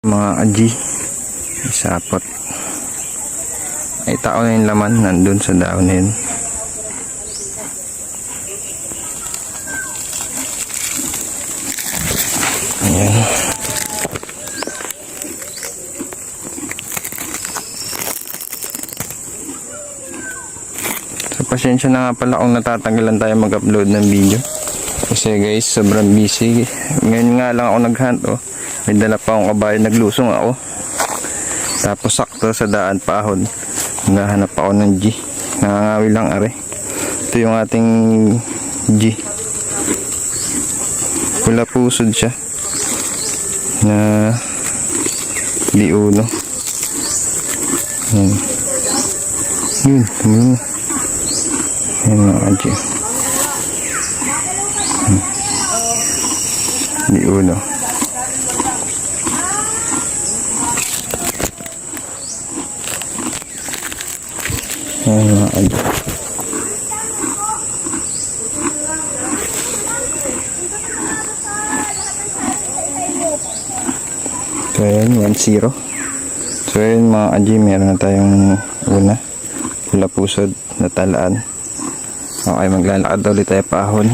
Mga aji, isapot. Ay tao na yung laman nandun sa daon na yun. Ayan. So pasensya na nga pala kung natatanggalan tayo mag-upload ng video. Kasi guys, sobrang busy. Ngayon nga lang ako nag-hunt, oh. May dala pa akong kabayo, naglusong ako. Tapos sakto sa daan pahon. Naghahanap ako ng G. Nangangawi lang are. Ito yung ating G. Pula pusod siya. Na liuno. Yan. Yun. Yun. Yan mga G. Liuno. Ayan mga aji. So ayan, 1-0. So ayan mga aji, meron na tayong una. Pula pusod na talaan. Okay, maglalakad ulit tayo paahon.